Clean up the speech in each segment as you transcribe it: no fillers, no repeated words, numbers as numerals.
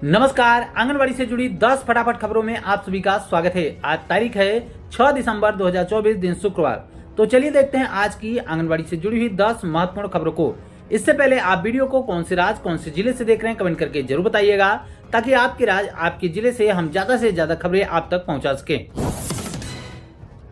नमस्कार, आंगनबाड़ी से जुड़ी 10 फटाफट खबरों में आप सभी का स्वागत है। आज तारीख है 6 दिसंबर 2024, दिन शुक्रवार। तो चलिए देखते हैं आज की आंगनबाड़ी से जुड़ी हुई 10 महत्वपूर्ण खबरों को। इससे पहले आप वीडियो को कौन से राज्य कौन से जिले से देख रहे हैं कमेंट करके जरूर बताइएगा, ताकि आपके राज्य आपके जिले से हम ज्यादा से ज्यादा खबरें आप तक पहुँचा सकें।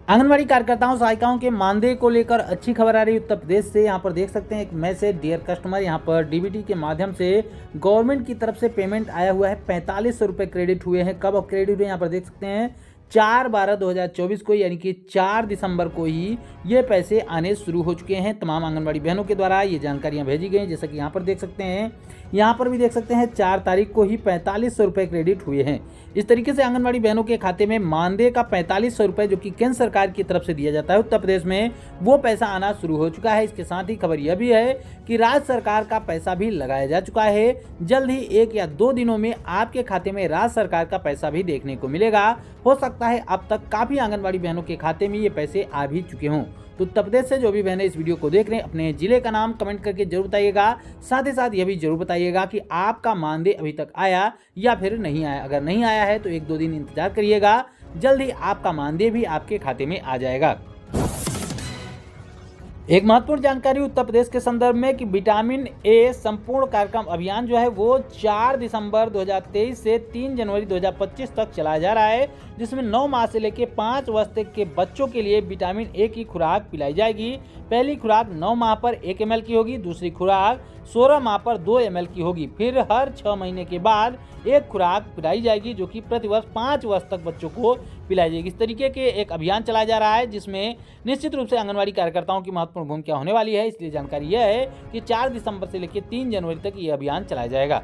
आंगनबाड़ी कार्यकर्ताओं सहायिकाओं के मानदेय को लेकर अच्छी खबर आ रही है उत्तर प्रदेश से। यहाँ पर देख सकते हैं एक मैसेज, डियर कस्टमर, यहाँ पर डीबीटी के माध्यम से गवर्नमेंट की तरफ से पेमेंट आया हुआ है। 4500 रुपये क्रेडिट हुए हैं। कब क्रेडिट हुए यहाँ पर देख सकते हैं 4/12/2024 को, यानी कि 4 दिसंबर को ही ये पैसे आने शुरू हो चुके हैं। तमाम आंगनबाड़ी बहनों के द्वारा ये जानकारियाँ भेजी गई, जैसा कि यहाँ पर देख सकते हैं। यहाँ पर भी देख सकते हैं 4 तारीख को ही 4500 रुपये क्रेडिट हुए हैं। इस तरीके से आंगनबाड़ी बहनों के खाते में मानदेय का 4500 रुपये, जो कि केंद्र सरकार की तरफ से दिया जाता है उत्तर प्रदेश में, वो पैसा आना शुरू हो चुका है। इसके साथ ही खबर यह भी है कि राज्य सरकार का पैसा भी लगाया जा चुका है। जल्द ही 1 या 2 दिनों में आपके खाते में राज्य सरकार का पैसा भी देखने को मिलेगा। हो सकता है अब तक काफ़ी आंगनबाड़ी बहनों के खाते में ये पैसे आ भी चुके हों। तो उत्तर प्रदेश से जो भी बहनें इस वीडियो को देख रहे हैं, अपने जिले का नाम कमेंट करके जरूर बताइएगा। साथ ही साथ यह भी जरूर बताइएगा कि आपका मानदेय अभी तक आया या फिर नहीं आया। अगर नहीं आया है तो 1-2 दिन इंतजार करिएगा, जल्द ही आपका मानदेय भी आपके खाते में आ जाएगा। एक महत्वपूर्ण जानकारी उत्तर प्रदेश के संदर्भ में कि विटामिन ए संपूर्ण कार्यक्रम अभियान जो है वो 4 दिसंबर 2023 से 3 जनवरी 2025 तक चलाया जा रहा है, जिसमें 9 माह से लेकर 5 वर्ष तक के बच्चों के लिए विटामिन ए की खुराक पिलाई जाएगी। पहली खुराक 9 माह पर 1 ml की होगी, दूसरी खुराक 16 माह पर 2 ml की होगी। फिर हर 6 महीने के बाद एक खुराक पिलाई जाएगी, जो कि प्रतिवर्ष 5 वर्ष तक बच्चों को पिलाई जाएगी। इस तरीके के एक अभियान चलाया जा रहा है, जिसमें निश्चित रूप से आंगनबाड़ी कार्यकर्ताओं की महत्वपूर्ण भूमिका होने वाली है। इसलिए जानकारी यह है कि 4 दिसंबर से लेकर 3 जनवरी तक ये अभियान चलाया जाएगा।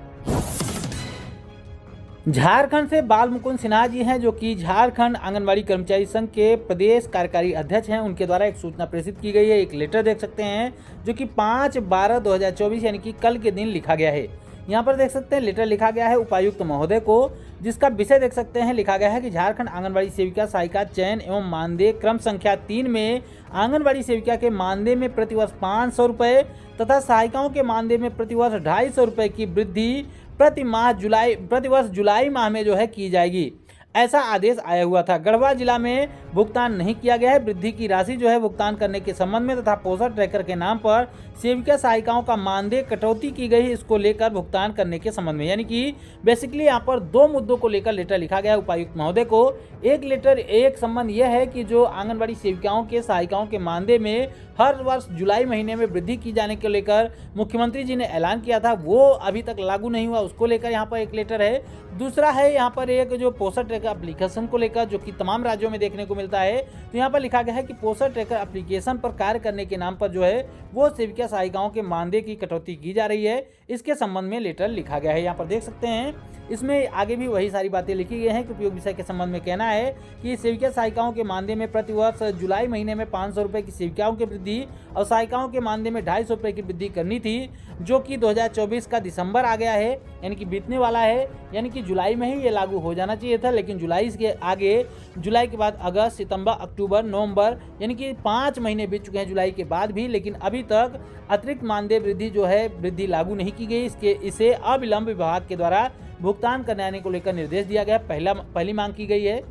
झारखंड से बाल मुकुंद सिन्हा जी हैं, जो कि झारखंड आंगनबाड़ी कर्मचारी संघ के प्रदेश कार्यकारी अध्यक्ष हैं। उनके द्वारा एक सूचना प्रेषित की गई है। एक लेटर देख सकते हैं, जो कि 5/12/2024 यानी कि कल के दिन लिखा गया है। यहाँ पर देख सकते हैं लेटर लिखा गया है उपायुक्त महोदय को, जिसका विषय देख सकते हैं लिखा गया है कि झारखंड आंगनबाड़ी सेविका सहायिका चयन एवं मानदेय क्रम संख्या 3 में आंगनबाड़ी सेविका के मानदेय में प्रतिवर्ष 500 रुपये तथा सहायिकाओं के मानदेय में प्रतिवर्ष 250 रुपये की वृद्धि प्रतिवर्ष जुलाई माह में जो है की जाएगी, ऐसा आदेश आया हुआ था। गढ़वा जिला में भुगतान नहीं किया गया है। वृद्धि की राशि जो है भुगतान करने के संबंध में तथा पोषण ट्रैकर के नाम पर सेविका सहायिकाओं का मानदेय कटौती की गई, इसको लेकर भुगतान करने के संबंध में, यानी कि बेसिकली यहाँ पर 2 मुद्दों को लेकर लेटर लिखा गया है उपायुक्त महोदय को। एक संबंध यह है कि जो आंगनबाड़ी सेविकाओं के सहायिकाओं के मानदेय में हर वर्ष जुलाई महीने में वृद्धि की जाने को लेकर मुख्यमंत्री जी ने ऐलान किया था, वो अभी तक लागू नहीं हुआ, उसको लेकर यहाँ पर एक लेटर है। दूसरा है यहाँ पर एक जो पोषण ट्रैकर एप्लीकेशन को लेकर, जो कि तमाम राज्यों में देखने को मिलता है। तो यहाँ पर लिखा गया है कि पोषण ट्रैकर एप्लीकेशन पर कार्य करने के नाम पर जो है वो सेविका सहायिकाओं के मानदेय की कटौती की जा रही है। इसके संबंध में लेटर लिखा गया है। यहाँ पर देख सकते हैं इसमें आगे भी वही सारी बातें लिखी गई हैं कि उपयोग विषय के संबंध में कहना है कि सेविका सहायिकाओं के मानदेय में प्रतिवर्ष जुलाई महीने में 500 रुपये की सेविकाओं की वृद्धि और सहायिकाओं के मानदेय में 250 रुपये की वृद्धि करनी थी, जो कि 2024 का दिसंबर आ गया है, यानी कि बीतने वाला है, यानी कि जुलाई में ही ये लागू हो जाना चाहिए था। लेकिन जुलाई के आगे, जुलाई के बाद अगस्त, सितंबर, अक्टूबर, नवंबर, यानी कि 5 महीने बीत चुके हैं जुलाई के बाद भी, लेकिन अभी तक अतिरिक्त मानदेय वृद्धि जो है वृद्धि लागू नहीं की गई। इसे अविलंब विभाग के द्वारा भुगतान कराने को लेकर निर्देश दिया गया। पहली मांग की गई है।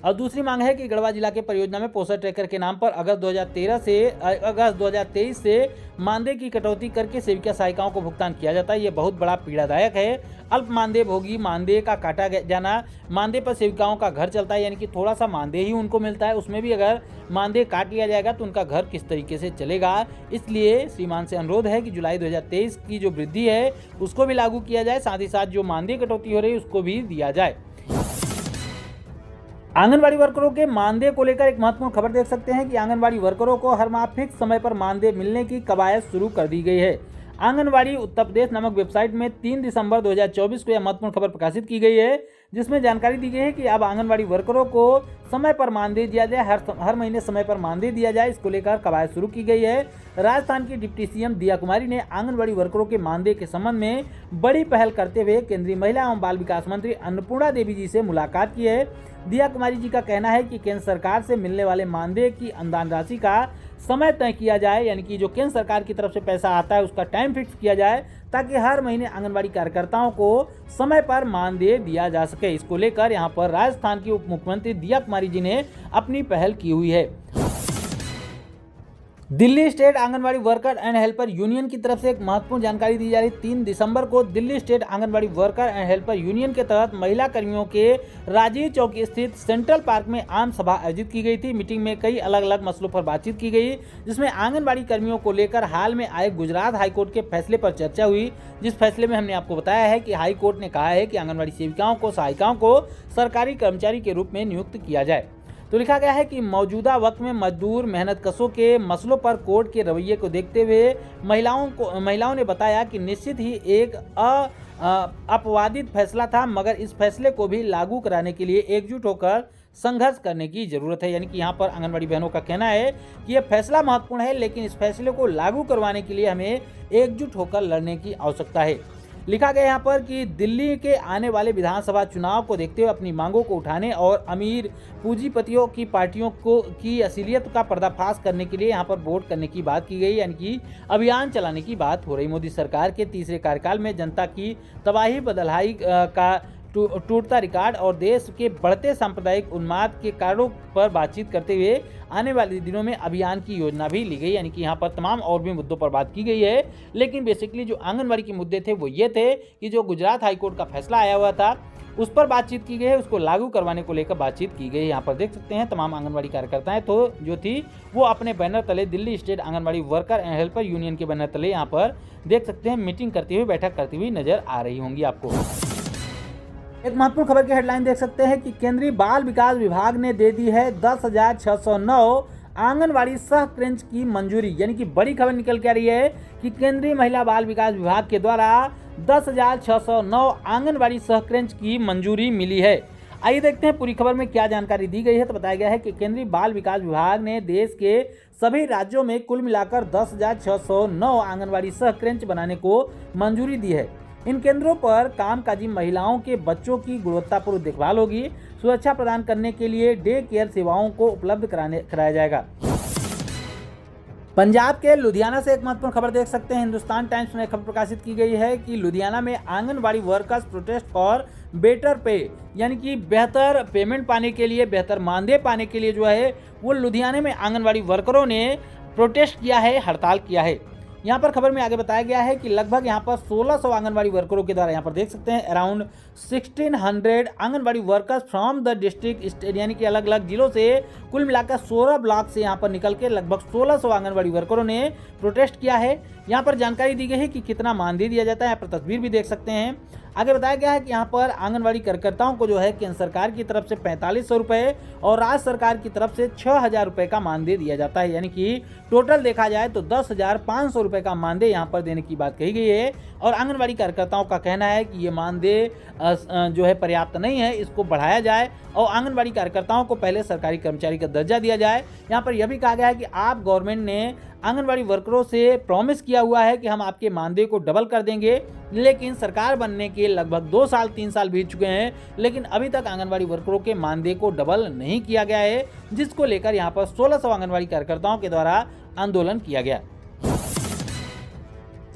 और दूसरी मांग है कि गढ़वा जिला के परियोजना में पोषण ट्रैकर के नाम पर अगस्त 2023 से मानदेय की कटौती करके सेविका सहायिकाओं को भुगतान किया जाता है। ये बहुत बड़ा पीड़ादायक है। अल्प मानदेय भोगी मानदेय का काटा जाना, मानदेय पर सेविकाओं का घर चलता है, यानी कि थोड़ा सा मानदेय ही उनको मिलता है, उसमें भी अगर मानदेय काट लिया जाएगा तो उनका घर किस तरीके से चलेगा। इसलिए श्रीमान से अनुरोध है कि जुलाई 2023 की जो वृद्धि है उसको भी लागू किया जाए, साथ ही साथ जो मानदेय कटौती हो रही है उसको भी दिया जाए। आंगनबाड़ी वर्करों के मानदेय को लेकर एक महत्वपूर्ण खबर देख सकते हैं कि आंगनबाड़ी वर्करों को हर माह फिक्स समय पर मानदेय मिलने की कवायद शुरू कर दी गई है। आंगनबाड़ी उत्तर प्रदेश नामक वेबसाइट में 3 दिसंबर 2024 को यह महत्वपूर्ण खबर प्रकाशित की गई है, जिसमें जानकारी दी गई है कि अब आंगनबाड़ी वर्करों को समय पर मानदेय दिया जाए, हर महीने समय पर मानदेय दिया जाए, इसको लेकर कवायद शुरू की गई है। राजस्थान की डिप्टी सीएम दिया कुमारी ने आंगनबाड़ी वर्करों के मानदेय के संबंध में बड़ी पहल करते हुए केंद्रीय महिला एवं बाल विकास मंत्री अन्नपूर्णा देवी जी से मुलाकात की है। दिया कुमारी जी का कहना है कि केंद्र सरकार से मिलने वाले मानदेय की अनुदान राशि का समय तय किया जाए, यानी कि जो केंद्र सरकार की तरफ से पैसा आता है उसका टाइम फिक्स किया जाए, ताकि हर महीने आंगनबाड़ी कार्यकर्ताओं को समय पर मानदेय दिया जा सके। इसको लेकर यहाँ पर राजस्थान की उप मुख्यमंत्री दिया कुमारी जी ने अपनी पहल की हुई है। Delhi state anganwadi worker and helper union की तरफ से एक महत्वपूर्ण जानकारी दी जा रही। 3 दिसंबर को Delhi state anganwadi worker and helper union के तहत महिला कर्मियों के राजीव चौक स्थित सेंट्रल पार्क में आम सभा आयोजित की गई थी। मीटिंग में कई अलग अलग मसलों पर बातचीत की गई, जिसमें आंगनबाड़ी कर्मियों को लेकर हाल में आए गुजरात हाईकोर्ट के फैसले पर चर्चा हुई, जिस फैसले में हमने आपको बताया है कि हाईकोर्ट ने कहा है कि आंगनबाड़ी सेविकाओं को, सहायिकाओं को सरकारी कर्मचारी के रूप में नियुक्त किया जाए। तो लिखा गया है कि मौजूदा वक्त में मजदूर मेहनतकशों के मसलों पर कोर्ट के रवैये को देखते हुए महिलाओं ने बताया कि निश्चित ही एक अपवादित फैसला था, मगर इस फैसले को भी लागू कराने के लिए एकजुट होकर संघर्ष करने की जरूरत है। यानी कि यहाँ पर आंगनबाड़ी बहनों का कहना है कि यह फैसला महत्वपूर्ण है, लेकिन इस फैसले को लागू करवाने के लिए हमें एकजुट होकर लड़ने की आवश्यकता है। लिखा गया यहाँ पर कि दिल्ली के आने वाले विधानसभा चुनाव को देखते हुए अपनी मांगों को उठाने और अमीर पूंजीपतियों की पार्टियों की असलियत का पर्दाफाश करने के लिए यहाँ पर वोट करने की बात की गई, यानी कि अभियान चलाने की बात हो रही। मोदी सरकार के तीसरे कार्यकाल में जनता की तबाही बदहाली का टूटता रिकॉर्ड और देश के बढ़ते सांप्रदायिक उन्माद के कारणों पर बातचीत करते हुए आने वाले दिनों में अभियान की योजना भी ली गई। यानी कि यहाँ पर तमाम और भी मुद्दों पर बात की गई है, लेकिन बेसिकली जो आंगनबाड़ी के मुद्दे थे वो ये थे कि जो गुजरात हाईकोर्ट का फैसला आया हुआ था उस पर बातचीत की गई है, उसको लागू करवाने को लेकर बातचीत की गई। यहाँ पर देख सकते हैं तमाम आंगनबाड़ी कार्यकर्ताएं तो जो थी वो अपने बैनर तले Delhi state anganwadi worker and helper union के बैनर तले यहाँ पर देख सकते हैं मीटिंग करती हुई, बैठक करती हुई नजर आ रही होंगी आपको। एक महत्वपूर्ण खबर की हेडलाइन देख सकते हैं कि केंद्रीय बाल विकास विभाग ने दे दी है 10,609 आंगनवाड़ी सह क्रेंच की मंजूरी। यानी कि बड़ी खबर निकल के आ रही है कि केंद्रीय महिला बाल विकास विभाग के द्वारा 10,609 आंगनवाड़ी सह क्रेंच की मंजूरी मिली है। आइए देखते हैं पूरी खबर में क्या जानकारी दी गई है। तो बताया गया है कि केंद्रीय बाल विकास विभाग ने देश के सभी राज्यों में कुल मिलाकर 10,609 आंगनवाड़ी सह क्रेंच बनाने को मंजूरी दी है। इन केंद्रों पर कामकाजी महिलाओं के बच्चों की गुणवत्तापूर्ण देखभाल होगी। सुरक्षा प्रदान करने के लिए डे केयर सेवाओं को उपलब्ध कराया जाएगा। पंजाब के लुधियाना से एक महत्वपूर्ण खबर देख सकते हैं। हिंदुस्तान टाइम्स में खबर प्रकाशित की गई है कि लुधियाना में anganwadi workers protest for better पे, यानी कि बेहतर पेमेंट पाने के लिए, बेहतर मानदेय पाने के लिए जो है वो लुधियाना में आंगनबाड़ी वर्करों ने प्रोटेस्ट किया है, हड़ताल किया है। यहाँ पर खबर में आगे बताया गया है कि लगभग यहाँ पर 1600 आंगनबाड़ी वर्करों के द्वारा यहाँ पर देख सकते हैं around 1600 anganwadi workers from the district, यानी कि अलग अलग जिलों से कुल मिलाकर 16 ब्लॉक से यहाँ पर निकल के लगभग 1600 आंगनबाड़ी वर्करों ने प्रोटेस्ट किया है। यहाँ पर जानकारी दी गई है कि कितना मानदेय दिया जाता है, यहाँ पर तस्वीर भी देख सकते हैं। आगे बताया गया है कि यहाँ पर आंगनबाड़ी कार्यकर्ताओं को जो है केंद्र सरकार की तरफ से 4500 रुपये और राज्य सरकार की तरफ से 6000 रुपये का मानदेय दिया जाता है। यानी कि टोटल देखा जाए तो 10,500 रुपये का मानदेय यहाँ पर देने की बात कही गई है। और आंगनबाड़ी कार्यकर्ताओं का कहना है कि ये मानदेय जो है पर्याप्त नहीं है, इसको बढ़ाया जाए और आंगनबाड़ी कार्यकर्ताओं को पहले सरकारी कर्मचारी का दर्जा दिया जाए। यहाँ पर यह भी कहा गया है कि आप गवर्नमेंट ने आंगनबाड़ी वर्करों से प्रॉमिस किया हुआ है कि हम आपके मानदेय को डबल कर देंगे, लेकिन सरकार बनने के लगभग 2 साल 3 साल बीत चुके हैं, लेकिन अभी तक आंगनबाड़ी वर्करों के मानदेय को डबल नहीं किया गया है, जिसको लेकर यहाँ पर 1600 आंगनबाड़ी कार्यकर्ताओं के द्वारा आंदोलन किया गया।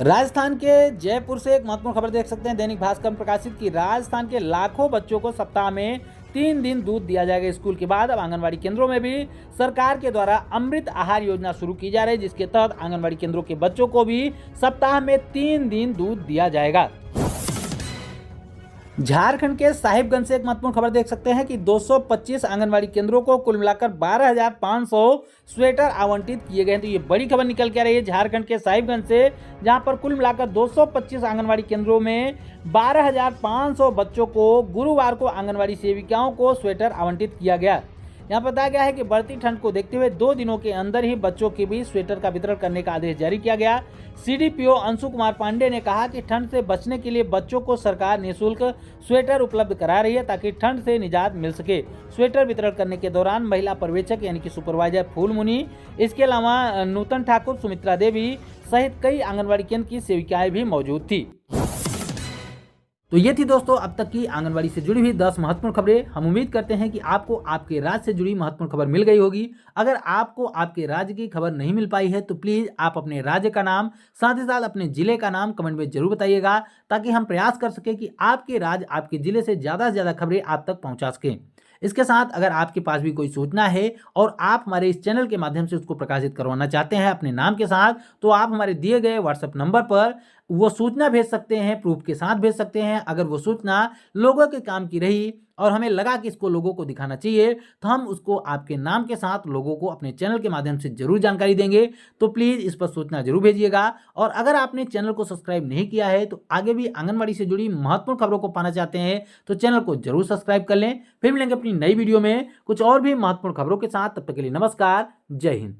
राजस्थान के जयपुर से एक महत्वपूर्ण खबर देख सकते हैं। दैनिक भास्कर में प्रकाशित की राजस्थान के लाखों बच्चों को सप्ताह में 3 दिन दूध दिया जाएगा। स्कूल के बाद अब आंगनबाड़ी केंद्रों में भी सरकार के द्वारा अमृत आहार योजना शुरू की जा रही है, जिसके तहत आंगनबाड़ी केंद्रों के बच्चों को भी सप्ताह में 3 दिन दूध दिया जाएगा। झारखंड के साहिबगंज से एक महत्वपूर्ण खबर देख सकते हैं कि 225 आंगनबाड़ी केंद्रों को कुल मिलाकर 12,500 स्वेटर आवंटित किए गए हैं। तो ये बड़ी खबर निकल के आ रही है झारखंड के साहिबगंज से, जहां पर कुल मिलाकर 225 आंगनबाड़ी केंद्रों में 12,500 बच्चों को गुरुवार को आंगनबाड़ी सेविकाओं को स्वेटर आवंटित किया गया। यहाँ बताया गया है कि बढ़ती ठंड को देखते हुए 2 दिनों के अंदर ही बच्चों के बीच स्वेटर का वितरण करने का आदेश जारी किया गया। सीडीपीओ अंशु कुमार पांडे ने कहा कि ठंड से बचने के लिए बच्चों को सरकार निःशुल्क स्वेटर उपलब्ध करा रही है, ताकि ठंड से निजात मिल सके। स्वेटर वितरण करने के दौरान महिला पर्यवेक्षक यानी कि सुपरवाइजर फूलमुनि, इसके अलावा नूतन ठाकुर, सुमित्रा देवी सहित कई आंगनबाड़ी केंद्र की सेविकाएं भी मौजूद थी। तो ये थी दोस्तों अब तक की आंगनबाड़ी से जुड़ी हुई 10 महत्वपूर्ण खबरें। हम उम्मीद करते हैं कि आपको आपके राज्य से जुड़ी महत्वपूर्ण खबर मिल गई होगी। अगर आपको आपके राज्य की खबर नहीं मिल पाई है तो प्लीज़ आप अपने राज्य का नाम, साथ ही साथ अपने जिले का नाम कमेंट में जरूर बताइएगा, ताकि हम प्रयास कर सकें कि आपके राज्य, आपके जिले से ज़्यादा से ज़्यादा खबरें आप तक पहुँचा सकें। इसके साथ अगर आपके पास भी कोई सूचना है और आप हमारे इस चैनल के माध्यम से उसको प्रकाशित करवाना चाहते हैं अपने नाम के साथ, तो आप हमारे दिए गए व्हाट्सएप नंबर पर वो सूचना भेज सकते हैं, प्रूफ के साथ भेज सकते हैं। अगर वो सूचना लोगों के काम की रही और हमें लगा कि इसको लोगों को दिखाना चाहिए, तो हम उसको आपके नाम के साथ लोगों को अपने चैनल के माध्यम से जरूर जानकारी देंगे। तो प्लीज़ इस पर सूचना जरूर भेजिएगा। और अगर आपने चैनल को सब्सक्राइब नहीं किया है तो आगे भी आंगनबाड़ी से जुड़ी महत्वपूर्ण खबरों को पाना चाहते हैं तो चैनल को जरूर सब्सक्राइब कर लें। फिर मिलेंगे अपनी नई वीडियो में कुछ और भी महत्वपूर्ण खबरों के साथ। तब तक के लिए नमस्कार, जय हिंद।